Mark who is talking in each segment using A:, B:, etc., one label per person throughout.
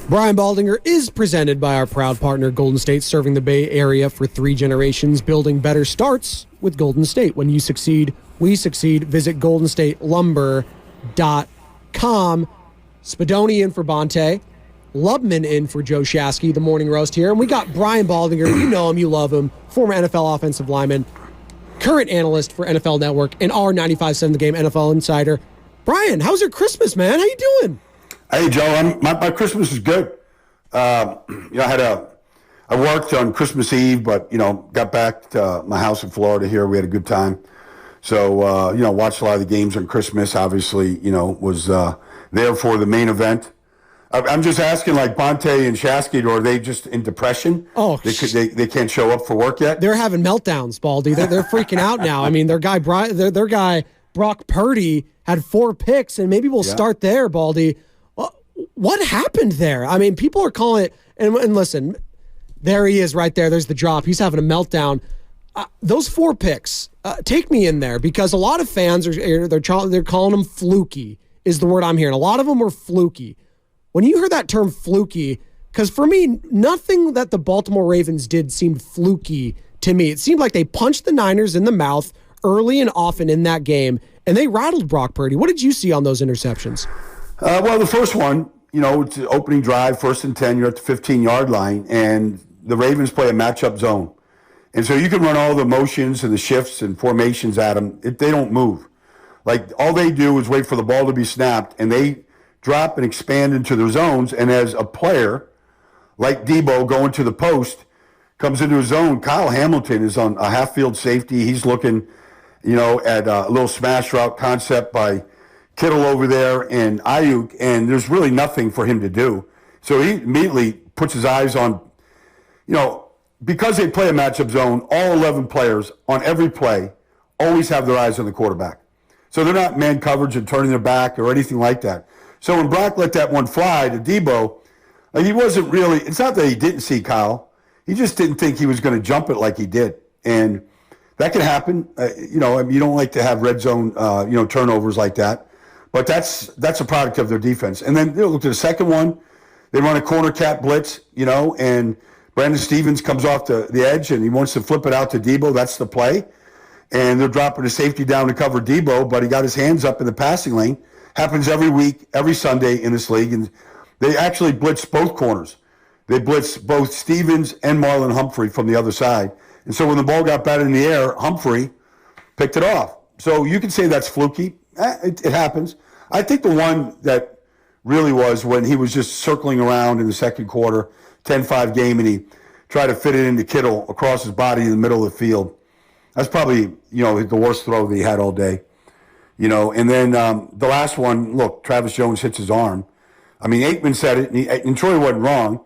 A: Brian Baldinger is presented by our proud partner, Golden State, serving the Bay Area for 3 generations. Building better starts with Golden State. When you succeed, we succeed. Visit goldenstatelumber.com. Spadoni in for Bonte. Lubman in for Joe Shasky, the morning roast here. And we got Brian Baldinger. You know him, you love him. Former NFL offensive lineman, current analyst for NFL Network, and our 95.7 The Game NFL Insider. Brian, how's your Christmas, man? How you doing?
B: Hey, Joe, my Christmas is good. I worked on Christmas Eve, but, got back to my house in Florida here. We had a good time. So, watched a lot of the games on Christmas, obviously, was there for the main event. I'm just asking, like, Bonte and Shasky, are they just in depression?
A: Oh,
B: they can't show up for work yet?
A: They're having meltdowns, Baldy. They're freaking out now. I mean, their guy Brock Purdy had 4 picks, and maybe we'll start there, Baldy. What happened there? I mean, people are calling it, and listen, there he is right there. There's the drop. He's having a meltdown. Those 4 picks, take me in there, because a lot of fans they're calling them fluky is the word I'm hearing. A lot of them were fluky. When you heard that term fluky, because for me, nothing that the Baltimore Ravens did seemed fluky to me. It seemed like they punched the Niners in the mouth early and often in that game, and they rattled Brock Purdy. What did you see on those interceptions?
B: Well, the first one, it's an opening drive, 1st and 10, you're at the 15-yard line, and the Ravens play a matchup zone. And so you can run all the motions and the shifts and formations at them. They don't move. Like, all they do is wait for the ball to be snapped, and they drop and expand into their zones. And as a player, like Debo going to the post, comes into his zone, Kyle Hamilton is on a half-field safety. He's looking, at a little smash route concept by Kittle over there and Ayuk, and there's really nothing for him to do. So he immediately puts his eyes on, because they play a matchup zone, all 11 players on every play always have their eyes on the quarterback. So they're not man coverage and turning their back or anything like that. So when Brock let that one fly to Debo, he wasn't really, it's not that he didn't see Kyle. He just didn't think he was going to jump it like he did. And that can happen. You don't like to have red zone, turnovers like that. But that's a product of their defense. And then look at the second one. They run a corner cat blitz, and Brandon Stevens comes off the edge, and he wants to flip it out to Debo. That's the play. And they're dropping a safety down to cover Debo, but he got his hands up in the passing lane. Happens every week, every Sunday in this league. And they actually blitz both corners. They blitz both Stevens and Marlon Humphrey from the other side. And so when the ball got batted in the air, Humphrey picked it off. So you can say that's fluky. It happens. I think the one that really was when he was just circling around in the second quarter, 10-5 game, and he tried to fit it into Kittle across his body in the middle of the field. That's probably, the worst throw that he had all day. And then the last one, look, Travis Jones hits his arm. I mean, Aikman said it, and Troy wasn't wrong,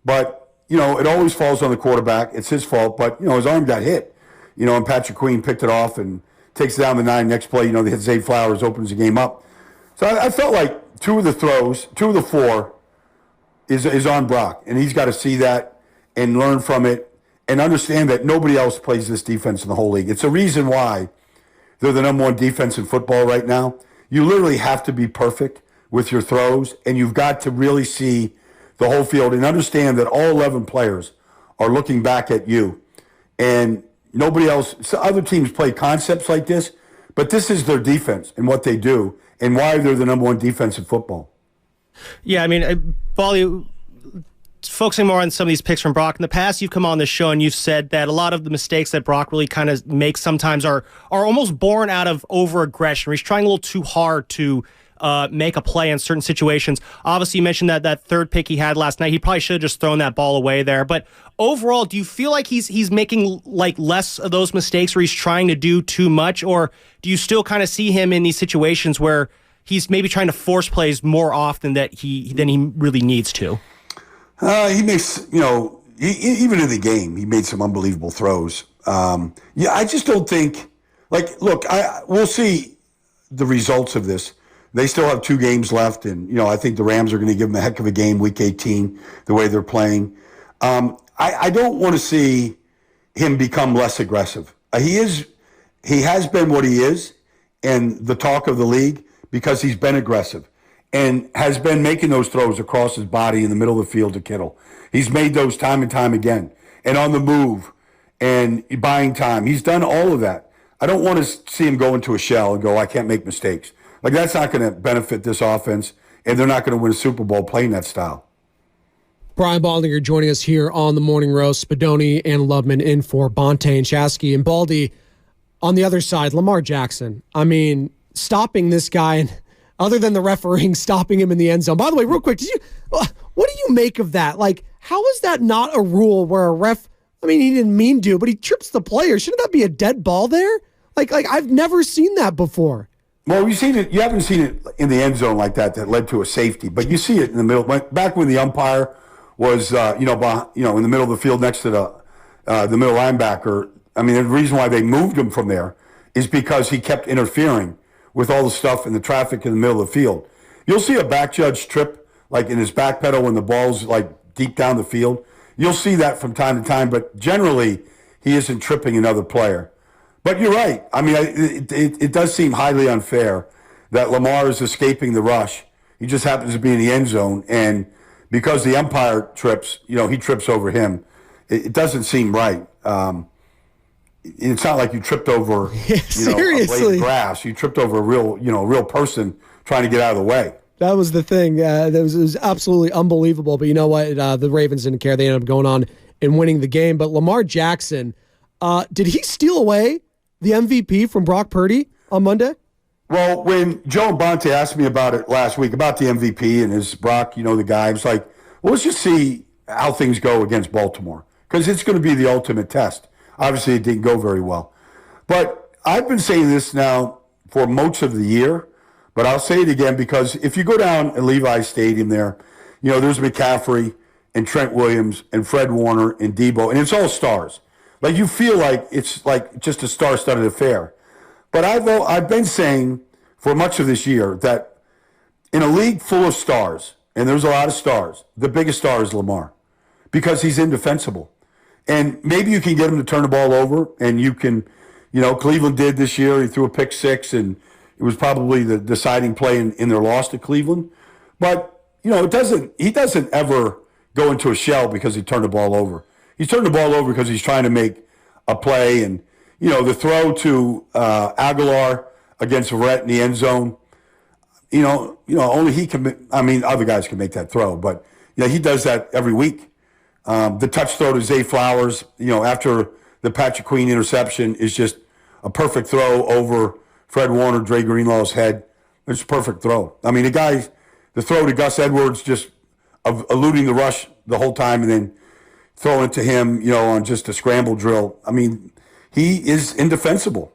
B: but, it always falls on the quarterback. It's his fault, but, his arm got hit. And Patrick Queen picked it off and takes it down the 9. Next play, they hit Zay Flowers, opens the game up. So I felt like 2 of the throws, 2 of the 4 is on Brock, and he's got to see that and learn from it and understand that nobody else plays this defense in the whole league. It's a reason why they're the number 1 defense in football right now. You literally have to be perfect with your throws, and you've got to really see the whole field and understand that all 11 players are looking back at you. And nobody else, so other teams play concepts like this, but this is their defense and what they do and why they're the number 1 defense in football.
C: Yeah, I mean, Baldy, focusing more on some of these picks from Brock. In the past, you've come on the show and you've said that a lot of the mistakes that Brock really kind of makes sometimes are almost born out of over-aggression, where he's trying a little too hard to make a play in certain situations. Obviously, you mentioned that 3rd pick he had last night. He probably should have just thrown that ball away there. But overall, do you feel like he's making like less of those mistakes where he's trying to do too much? Or do you still kind of see him in these situations where he's maybe trying to force plays more often than he really needs to?
B: He makes, even in the game, he made some unbelievable throws. I just don't think, look, we'll see the results of this. They still have 2 games left, and, I think the Rams are going to give them a heck of a game week 18, the way they're playing. I don't want to see him become less aggressive. He has been what he is and the talk of the league because he's been aggressive. and has been making those throws across his body in the middle of the field to Kittle. He's made those time and time again, and on the move and buying time. He's done all of that. I don't want to see him go into a shell and go, I can't make mistakes. Like, that's not going to benefit this offense, and they're not going to win a Super Bowl playing that style.
A: Brian Baldinger joining us here on the Morning Roast. Spadoni and Loveman in for Bonte and Chasky. And Baldy, on the other side, Lamar Jackson. I mean, stopping this guy, other than the refereeing, stopping him in the end zone. By the way, real quick, what do you make of that? Like, how is that not a rule where a ref, I mean, he didn't mean to, but he trips the player. Shouldn't that be a dead ball there? Like I've never seen that before.
B: Well, you've seen it. You haven't seen it in the end zone like that led to a safety, but you see it in the middle. Back when the umpire was, in the middle of the field next to the middle linebacker. I mean, the reason why they moved him from there is because he kept interfering with all the stuff in the traffic in the middle of the field. You'll see a back judge trip, like in his back pedal when the ball's like deep down the field. You'll see that from time to time, but generally he isn't tripping another player. But you're right. I mean, it does seem highly unfair that Lamar is escaping the rush. He just happens to be in the end zone, and because the umpire trips, he trips over him. It doesn't seem right. It's not like you tripped over, a blade of grass. You tripped over a real person trying to get out of the way.
A: That was the thing. It was absolutely unbelievable. But you know what? The Ravens didn't care. They ended up going on and winning the game. But Lamar Jackson, did he steal away the MVP from Brock Purdy on Monday?
B: Well, when Joe and Bonte asked me about it last week, about the MVP and is Brock, the guy, I was like, well, let's just see how things go against Baltimore, because it's going to be the ultimate test. Obviously, it didn't go very well. But I've been saying this now for most of the year, but I'll say it again, because if you go down at Levi's Stadium there, there's McCaffrey and Trent Williams and Fred Warner and Debo, and it's all stars. Like, you feel like it's like just a star-studded affair. But I've been saying for much of this year that in a league full of stars, and there's a lot of stars, the biggest star is Lamar, because he's indefensible. And maybe you can get him to turn the ball over, and you can, Cleveland did this year. He threw a pick six, and it was probably the deciding play in their loss to Cleveland. But, he doesn't ever go into a shell because he turned the ball over. He's turned the ball over because he's trying to make a play. And, the throw to Aguilar against Verrett in the end zone, only he can. I mean, other guys can make that throw, but he does that every week. The touch throw to Zay Flowers, after the Patrick Queen interception, is just a perfect throw over Fred Warner, Dre Greenlaw's head. It's a perfect throw. I mean, the throw to Gus Edwards, just eluding the rush the whole time, and then throwing it to him, on just a scramble drill. I mean, he is indefensible.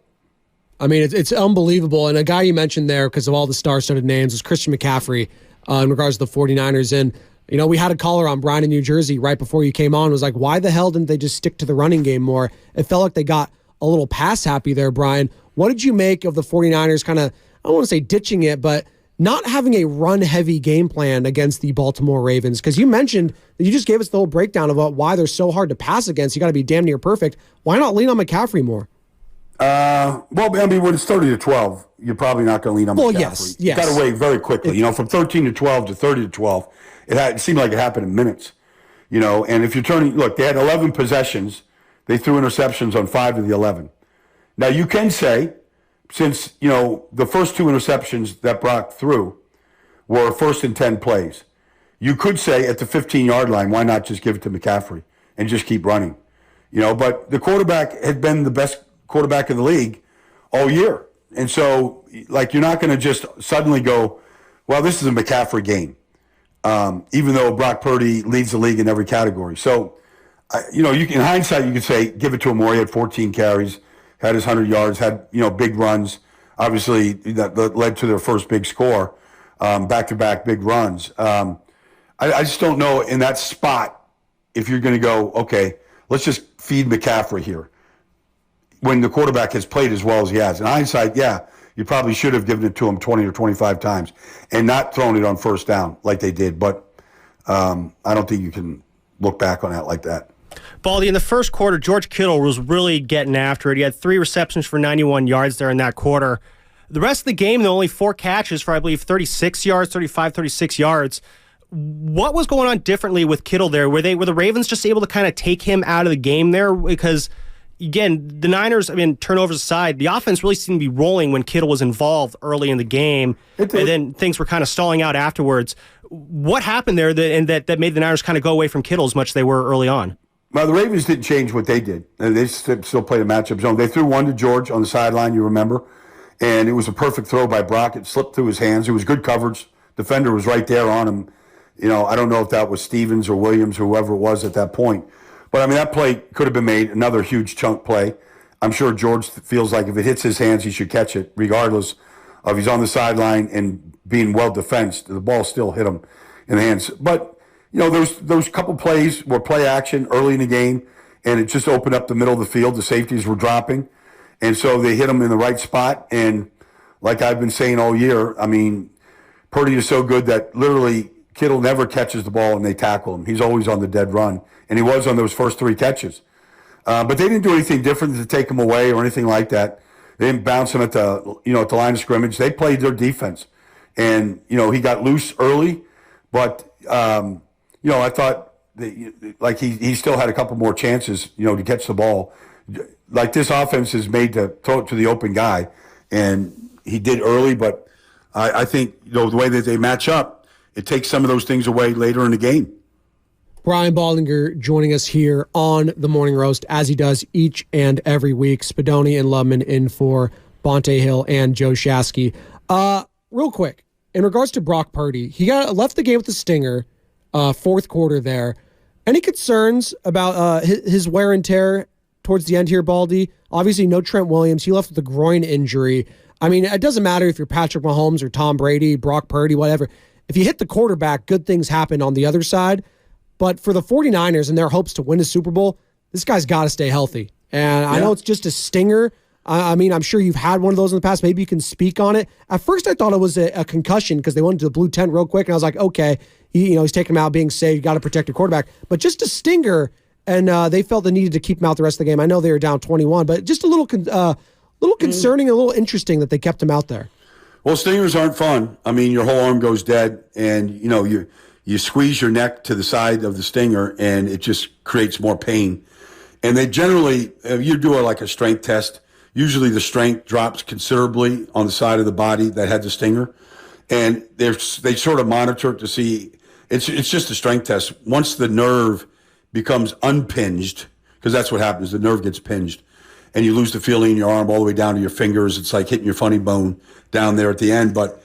A: I mean, it's unbelievable. And a guy you mentioned there, because of all the star-studded names, is Christian McCaffrey in regards to the 49ers. And, we had a caller on Brian in New Jersey right before you came on. Was like, why the hell didn't they just stick to the running game more? It felt like they got a little pass-happy there, Brian. What did you make of the 49ers kind of, I don't want to say ditching it, but not having a run-heavy game plan against the Baltimore Ravens? Because you mentioned that you just gave us the whole breakdown of why they're so hard to pass against. You got to be damn near perfect. Why not lean on McCaffrey more?
B: Well, I mean, when it's 30-12, you're probably not going to lean on McCaffrey.
A: Yes.
B: You got away very quickly. From 13-12 to 30-12, it seemed like it happened in minutes. And if you're look, they had 11 possessions. They threw interceptions on 5 of the 11. Now, you can say, since, the first 2 interceptions that Brock threw were 1st and 10 plays, you could say at the 15-yard line, why not just give it to McCaffrey and just keep running? But the quarterback had been the best quarterback in the league all year. And so, you're not going to just suddenly go, well, this is a McCaffrey game, even though Brock Purdy leads the league in every category. So, in hindsight, you could say, give it to him more. He had 14 carries, had his 100 yards, had, big runs, obviously, that led to their first big score, back-to-back big runs. I just don't know in that spot if you're going to go, okay, let's just feed McCaffrey here, when the quarterback has played as well as he has. In hindsight, yeah, you probably should have given it to him 20 or 25 times and not thrown it on first down like they did. But I don't think you can look back on that like that.
C: Baldy, in the first quarter, George Kittle was really getting after it. He had 3 receptions for 91 yards there in that quarter. The rest of the game, there were only 4 catches for, I believe, 36 yards, 35, 36 yards. What was going on differently with Kittle there? Were the Ravens just able to kind of take him out of the game there? Because, again, the Niners, turnovers aside, the offense really seemed to be rolling when Kittle was involved early in the game, and then things were kind of stalling out afterwards. What happened there that made the Niners kind of go away from Kittle as much as they were early on?
B: Well, the Ravens didn't change what they did. They still played a matchup zone. They threw one to George on the sideline, you remember, and it was a perfect throw by Brock. It slipped through his hands. It was good coverage. Defender was right there on him. I don't know if that was Stevens or Williams or whoever it was at that point. But, that play could have been made, another huge chunk play. I'm sure George feels like if it hits his hands, he should catch it, regardless of he's on the sideline and being well defensed. The ball still hit him in the hands. But, those couple plays were play action early in the game, and it just opened up the middle of the field. The safeties were dropping, and so they hit him in the right spot. And like I've been saying all year, Purdy is so good that literally Kittle never catches the ball and they tackle him. He's always on the dead run, and he was on those first 3 catches. But they didn't do anything different to take him away or anything like that. They didn't bounce him at the line of scrimmage. They played their defense, and he got loose early, but I thought that, he still had a couple more chances, to catch the ball. Like, this offense is made to throw it to the open guy, and he did early. But I think the way that they match up, it takes some of those things away later in the game.
A: Brian Baldinger joining us here on the Morning Roast, as he does each and every week. Spadoni and Lubman in for Bonte Hill and Joe Shasky. Real quick, in regards to Brock Purdy, he left the game with a stinger, fourth quarter there. Any concerns about his wear and tear towards the end here, Baldy? Obviously, no Trent Williams. He left with a groin injury. It doesn't matter if you're Patrick Mahomes or Tom Brady, Brock Purdy, whatever. If you hit the quarterback, good things happen on the other side. But for the 49ers and their hopes to win a Super Bowl, this guy's got to stay healthy. And I know it's just a stinger. I'm sure you've had one of those in the past. Maybe you can speak on it. At first, I thought it was a concussion because they went to the blue tent real quick, and I was like, okay, he's taking him out, being safe. You got to protect your quarterback. But just a stinger, and they felt they needed to keep him out the rest of the game. I know they were down 21, but just a little concerning, a little interesting that they kept him out there.
B: Well, stingers aren't fun. Your whole arm goes dead, and you squeeze your neck to the side of the stinger, and it just creates more pain. And they generally, if you do a strength test, usually the strength drops considerably on the side of the body that had the stinger. And they sort of monitor it to see, it's just a strength test. Once the nerve becomes unpinged, because that's what happens, the nerve gets pinged, and you lose the feeling in your arm all the way down to your fingers. It's like hitting your funny bone down there at the end. But,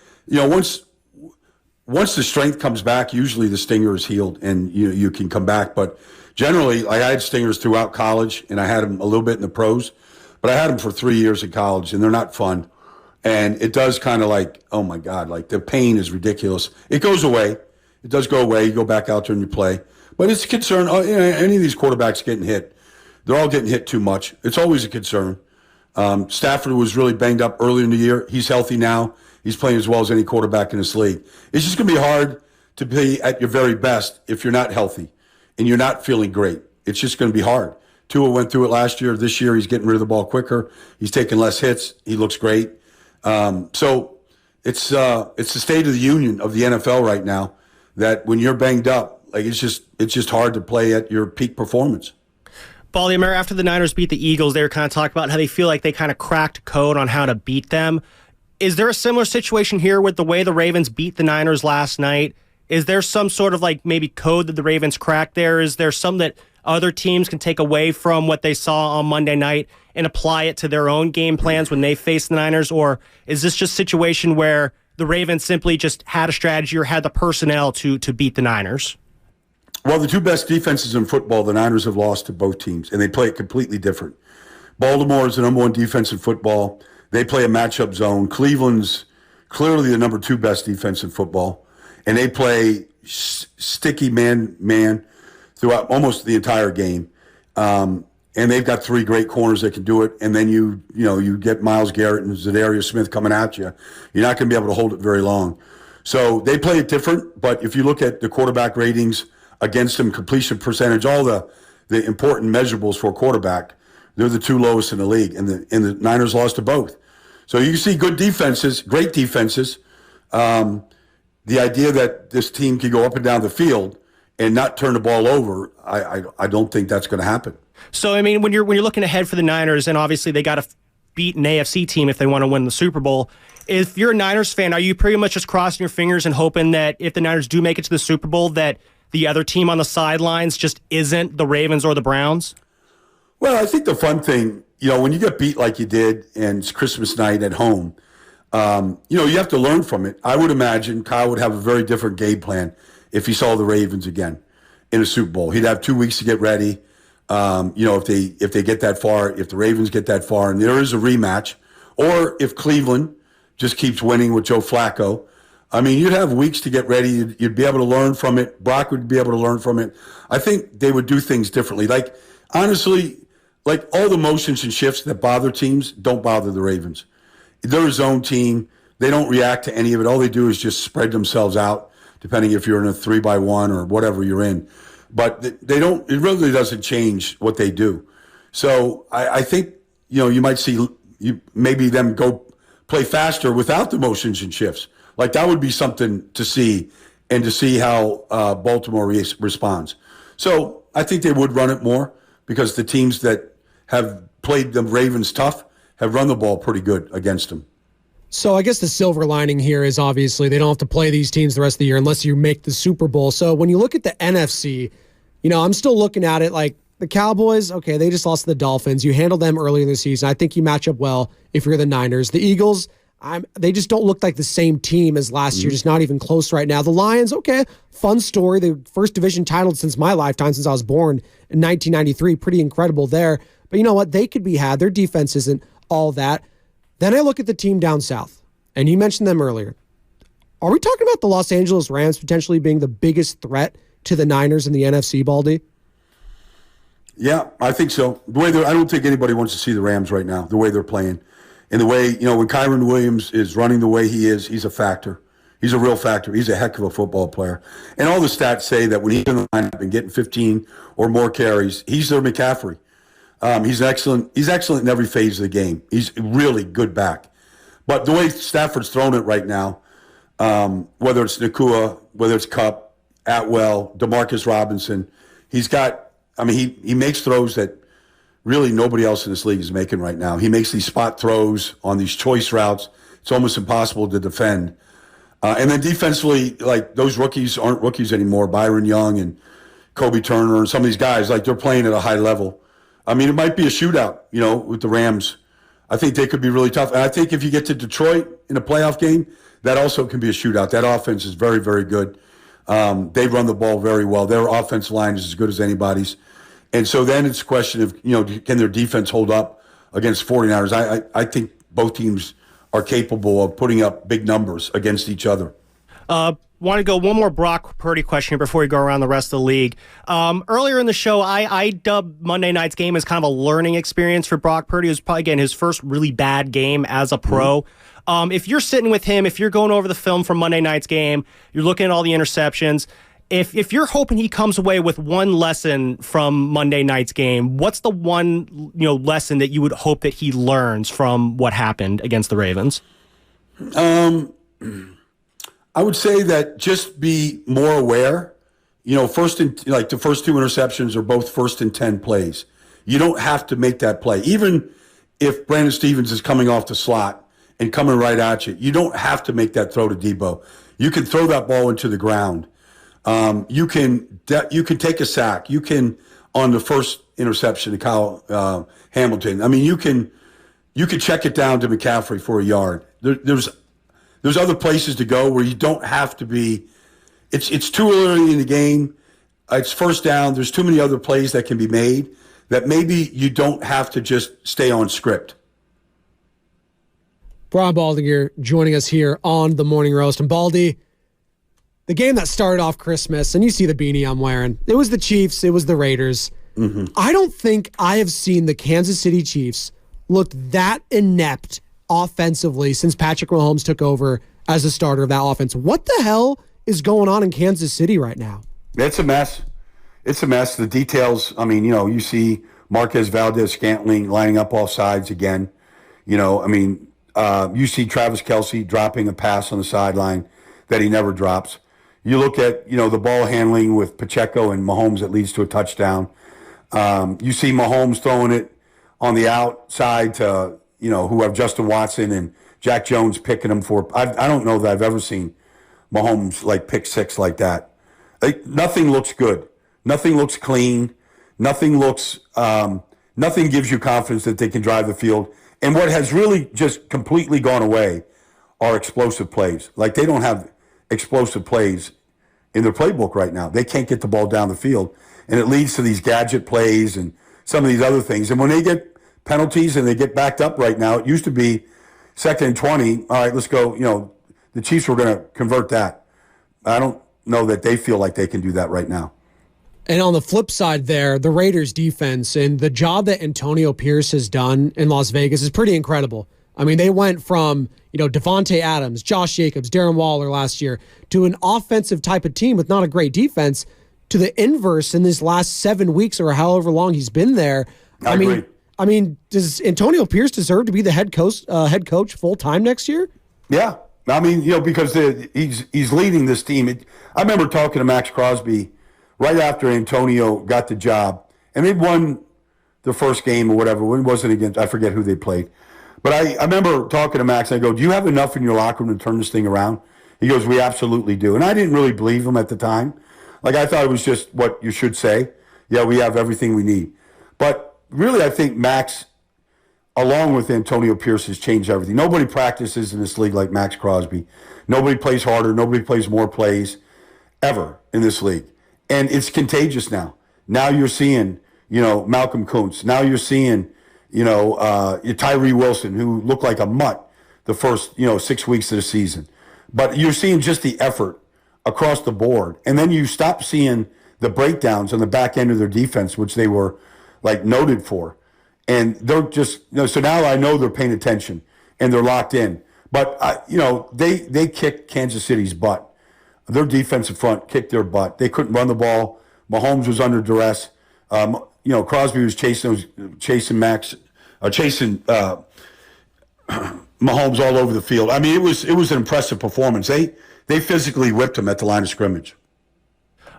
B: once the strength comes back, usually the stinger is healed and you can come back. But generally, I had stingers throughout college, and I had them a little bit in the pros, but I had them for 3 years in college, and they're not fun. And it does kind of oh my God, the pain is ridiculous. It goes away. It does go away. You go back out there and you play. But it's a concern. Any of these quarterbacks getting hit, they're all getting hit too much. It's always a concern. Stafford was really banged up earlier in the year. He's healthy now. He's playing as well as any quarterback in this league. It's just going to be hard to be at your very best if you're not healthy and you're not feeling great. It's just going to be hard. Tua went through it last year. This year, he's getting rid of the ball quicker. He's taking less hits. He looks great. So it's the state of the union of the NFL right now, that when you're banged up, it's just hard to play at your peak performance.
C: Baldy, after the Niners beat the Eagles, they were kind of talking about how they feel like they kind of cracked code on how to beat them. Is there a similar situation here with the way the Ravens beat the Niners last night? Is there some sort of maybe code that the Ravens cracked there? Is there some that other teams can take away from what they saw on Monday night and apply it to their own game plans when they face the Niners? Or is this just a situation where the Ravens simply just had a strategy or had the personnel to beat the Niners?
B: Well, the 2 best defenses in football, the Niners have lost to both teams, and they play it completely different. Baltimore is the number 1 defense in football. They play a matchup zone. Cleveland's clearly the number 2 best defense in football, and they play sticky man throughout almost the entire game. And they've got 3 great corners that can do it. And then you get Myles Garrett and Zadarius Smith coming at you. You're not going to be able to hold it very long. So they play it different. But if you look at the quarterback ratings against them, completion percentage, all the important measurables for a quarterback, they're the 2 lowest in the league. And the Niners lost to both. So you see good defenses, great defenses. The idea that this team can go up and down the field and not turn the ball over, I don't think that's going to happen.
C: So, I mean, when you're looking ahead for the Niners, and obviously they got to beat an AFC team if they want to win the Super Bowl, if you're a Niners fan, are you pretty much just crossing your fingers and hoping that if the Niners do make it to the Super Bowl, that the other team on the sidelines just isn't the Ravens or the Browns?
B: Well, I think the fun thing, when you get beat like you did and it's Christmas night at home, you have to learn from it. I would imagine Kyle would have a very different game plan if he saw the Ravens again in a Super Bowl. He'd have 2 weeks to get ready. If they get that far, if the Ravens get that far, and there is a rematch, or if Cleveland just keeps winning with Joe Flacco, I mean, you'd have weeks to get ready. You'd be able to learn from it. Brock would be able to learn from it. I think they would do things differently. Like, honestly, like all the motions and shifts that bother teams don't bother the Ravens. They're a zone team. They don't react to any of it. All they do is just spread themselves out, depending if you're in a 3-by-1 or whatever you're in. But they don't. It really doesn't change what they do. So I think you might see maybe them go play faster without the motions and shifts. Like that would be something to see, and to see how Baltimore responds. So I think they would run it more because the teams that have played the Ravens tough have run the ball pretty good against them.
A: So I guess the silver lining here is obviously they don't have to play these teams the rest of the year unless you make the Super Bowl. So when you look at the NFC, I'm still looking at it like the Cowboys, okay, they just lost to the Dolphins. You handled them earlier in the season. I think you match up well if you're the Niners. The Eagles, they just don't look like the same team as last year, just not even close right now. The Lions, okay, fun story. The first division title since my lifetime, since I was born in 1993. Pretty incredible there. But you know what? They could be had. Their defense isn't all that. Then I look at the team down south, and you mentioned them earlier. Are we talking about the Los Angeles Rams potentially being the biggest threat to the Niners in the NFC, Baldy?
B: Yeah, I think so. I don't think anybody wants to see the Rams right now, the way they're playing. And the way, when Kyron Williams is running the way he is, he's a factor. He's a real factor. He's a heck of a football player. And all the stats say that when he's in the lineup and getting 15 or more carries, he's their McCaffrey. He's excellent. He's excellent in every phase of the game. He's really good back. But the way Stafford's throwing it right now, whether it's Nakua, whether it's Kupp, Atwell, DeMarcus Robinson, he makes throws that really nobody else in this league is making right now. He makes these spot throws on these choice routes. It's almost impossible to defend. And then defensively, like those rookies aren't rookies anymore. Byron Young and Kobe Turner and some of these guys, like they're playing at a high level. I mean, it might be a shootout, with the Rams. I think they could be really tough. And I think if you get to Detroit in a playoff game, that also can be a shootout. That offense is very, very good. They run the ball very well. Their offensive line is as good as anybody's. And so then it's a question of, can their defense hold up against 49ers? I think both teams are capable of putting up big numbers against each other.
C: Want to go one more Brock Purdy question here before we go around the rest of the league. Earlier in the show, I dubbed Monday night's game as kind of a learning experience for Brock Purdy. It was probably, again, his first really bad game as a pro. If you're sitting with him, if you're going over the film from Monday night's game, you're looking at all the interceptions, if you're hoping he comes away with one lesson from Monday night's game, what's the one lesson that you would hope that he learns from what happened against the Ravens?
B: I would say that just be more aware. The first two interceptions are both 1st and 10 plays. You don't have to make that play. Even if Brandon Stevens is coming off the slot and coming right at you, you don't have to make that throw to Debo. You can throw that ball into the ground. You can take a sack. You can, on the first interception to Kyle Hamilton, I mean, you can check it down to McCaffrey for a yard. There's other places to go where you don't have to be. It's too early in the game. It's first down. There's too many other plays that can be made that maybe you don't have to just stay on script.
A: Brian Baldinger joining us here on the Morning Roast. And Baldy, the game that started off Christmas, and you see the beanie I'm wearing, it was the Chiefs, it was the Raiders. Mm-hmm. I don't think I have seen the Kansas City Chiefs look that inept offensively since Patrick Mahomes took over as the starter of that offense. What the hell is going on in Kansas City right now?
B: It's a mess. It's a mess. The details, you see Marquez Valdez-Scantling lining up off sides again. You see Travis Kelce dropping a pass on the sideline that he never drops. You look at, the ball handling with Pacheco and Mahomes that leads to a touchdown. You see Mahomes throwing it on the outside to, who have Justin Watson and Jack Jones picking him for. I don't know that I've ever seen Mahomes pick six like that. Nothing looks good. Nothing looks clean. Nothing gives you confidence that they can drive the field. And what has really just completely gone away are explosive plays. They don't have explosive plays in their playbook right now. They can't get the ball down the field. And it leads to these gadget plays and some of these other things. And when they get penalties and they get backed up right now, it used to be 2nd and 20. All right, let's go. The Chiefs were going to convert that. I don't know that they feel like they can do that right now.
A: And on the flip side there, the Raiders defense and the job that Antonio Pierce has done in Las Vegas is pretty incredible. I mean, they went from, Devontae Adams, Josh Jacobs, Darren Waller last year to an offensive type of team with not a great defense to the inverse in these last 7 weeks or however long he's been there.
B: I agree.
A: I mean, does Antonio Pierce deserve to be the head coach full time next year?
B: Yeah. I mean, because he's leading this team. I remember talking to Max Crosby right after Antonio got the job, and they'd won the first game or whatever. It wasn't against, I forget who they played. But I remember talking to Max, and I go, do you have enough in your locker room to turn this thing around? He goes, we absolutely do. And I didn't really believe him at the time. I thought it was just what you should say. Yeah, we have everything we need. But really, I think Max, along with Antonio Pierce, has changed everything. Nobody practices in this league like Max Crosby. Nobody plays harder. Nobody plays more plays ever in this league. And it's contagious now. Now you're seeing, Malcolm Kuntz. Now you're seeing, Tyree Wilson, who looked like a mutt the first, 6 weeks of the season. But you're seeing just the effort across the board. And then you stop seeing the breakdowns on the back end of their defense, which they were, noted for. And they're just, so now I know they're paying attention and they're locked in. But, they kicked Kansas City's butt. Their defensive front kicked their butt. They couldn't run the ball. Mahomes was under duress. Crosby was chasing Mahomes all over the field. I mean, it was an impressive performance. They physically whipped him at the line of scrimmage.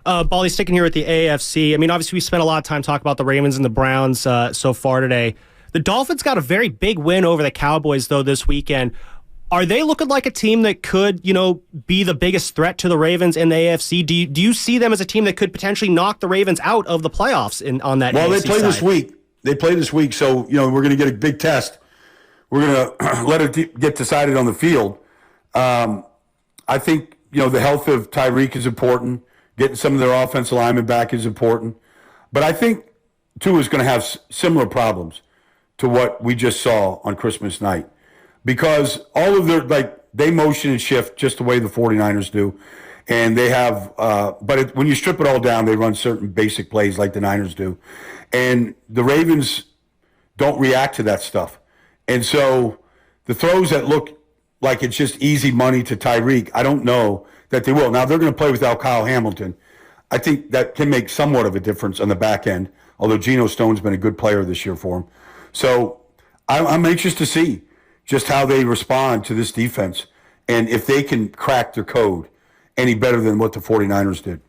C: Baldy, sticking here with the AFC. I mean, obviously we spent a lot of time talking about the Ravens and the Browns so far today. The Dolphins got a very big win over the Cowboys, though, this weekend. Are they looking like a team that could, be the biggest threat to the Ravens in the AFC? Do you see them as a team that could potentially knock the Ravens out of the playoffs on that AFC
B: Well, they play
C: side?
B: this week. They play this week, so, we're going to get a big test. We're going to let it get decided on the field. I think, the health of Tyreek is important. Getting some of their offensive linemen back is important. But I think Tua is going to have similar problems to what we just saw on Christmas night. Because all of their, they motion and shift just the way the 49ers do. And they have, when you strip it all down, they run certain basic plays like the Niners do. And the Ravens don't react to that stuff. And so the throws that look like it's just easy money to Tyreek, I don't know that they will. Now, they're going to play without Kyle Hamilton. I think that can make somewhat of a difference on the back end, although Geno Stone's been a good player this year for him. So I'm anxious to see just how they respond to this defense and if they can crack their code any better than what the 49ers did.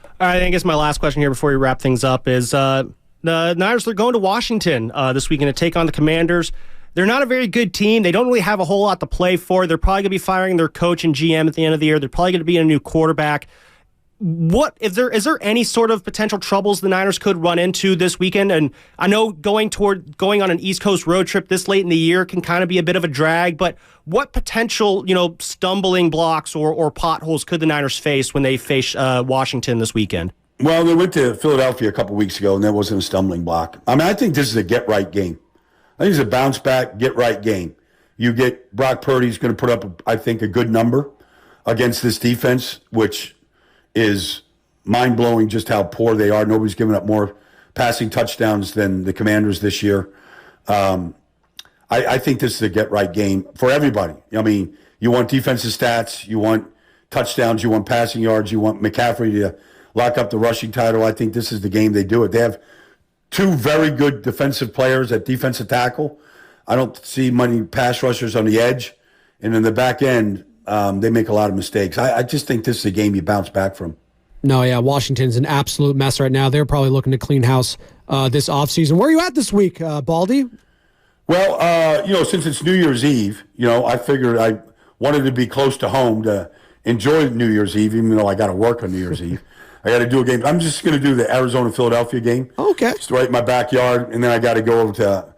C: All right, I guess my last question here before we wrap things up is the Niners are going to Washington this weekend to take on the Commanders. They're not a very good team. They don't really have a whole lot to play for. They're probably going to be firing their coach and GM at the end of the year. They're probably going to be in a new quarterback. What is there any sort of potential troubles the Niners could run into this weekend? And I know going on an East Coast road trip this late in the year can kind of be a bit of a drag, but what potential, stumbling blocks or potholes could the Niners face when they face Washington this weekend?
B: Well, they went to Philadelphia a couple weeks ago, and that wasn't a stumbling block. I mean, I think this is a get-right game. I think it's a bounce-back, get-right game. You get Brock Purdy's going to put up, I think, a good number against this defense, which is mind-blowing just how poor they are. Nobody's given up more passing touchdowns than the Commanders this year. I think this is a get-right game for everybody. I mean, you want defensive stats, you want touchdowns, you want passing yards, you want McCaffrey to lock up the rushing title. I think this is the game they do it. They have two very good defensive players at defensive tackle. I don't see many pass rushers on the edge. And in the back end, they make a lot of mistakes. I just think this is a game you bounce back from.
A: No, yeah, Washington's an absolute mess right now. They're probably looking to clean house this offseason. Where are you at this week, Baldy?
B: Well, since it's New Year's Eve, I figured I wanted to be close to home to enjoy New Year's Eve, even though I got to work on New Year's Eve. I got to do a game. I'm just going to do the Arizona-Philadelphia game.
A: Okay.
B: It's right in my backyard, and then I got to go over to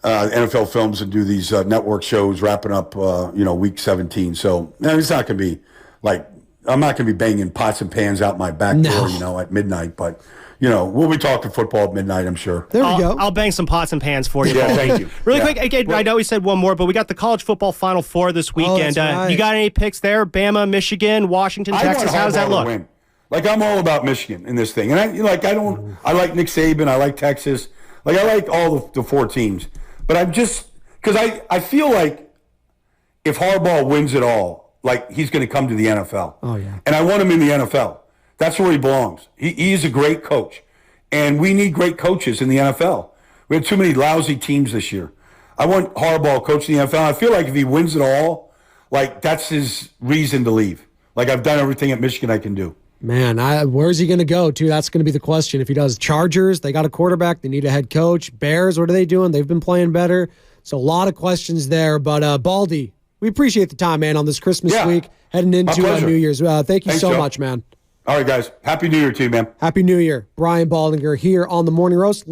B: NFL Films and do these network shows, wrapping up, week 17. So it's not going to be like I'm not going to be banging pots and pans out my back door, at midnight. But we'll be talking football at midnight, I'm sure.
A: There we go.
C: I'll bang some pots and pans for you.
B: Yeah, thank you.
C: Really quick, again, I know we said one more, but we got the college football Final Four this weekend.
A: That's right.
C: You got any picks there? Bama, Michigan, Washington, Texas. How does that look?
B: Win. Like I'm all about Michigan in this thing, and I like Nick Saban, I like Texas, I like all the 4 teams. But I'm just because I feel like if Harbaugh wins it all, he's going to come to the NFL.
A: Oh yeah,
B: and I want him in the NFL. That's where he belongs. He's a great coach, and we need great coaches in the NFL. We have too many lousy teams this year. I want Harbaugh coaching the NFL. I feel like if he wins it all, that's his reason to leave. I've done everything at Michigan I can do.
A: Man, where's he going to go to? That's going to be the question. If he does Chargers, they got a quarterback. They need a head coach. Bears, what are they doing? They've been playing better. So a lot of questions there. But Baldy, we appreciate the time, man, on this Christmas week, heading into New Year's. Thank you so much, man.
B: All right, guys. Happy New Year to you, man.
A: Happy New Year. Brian Baldinger here on the Morning Roast.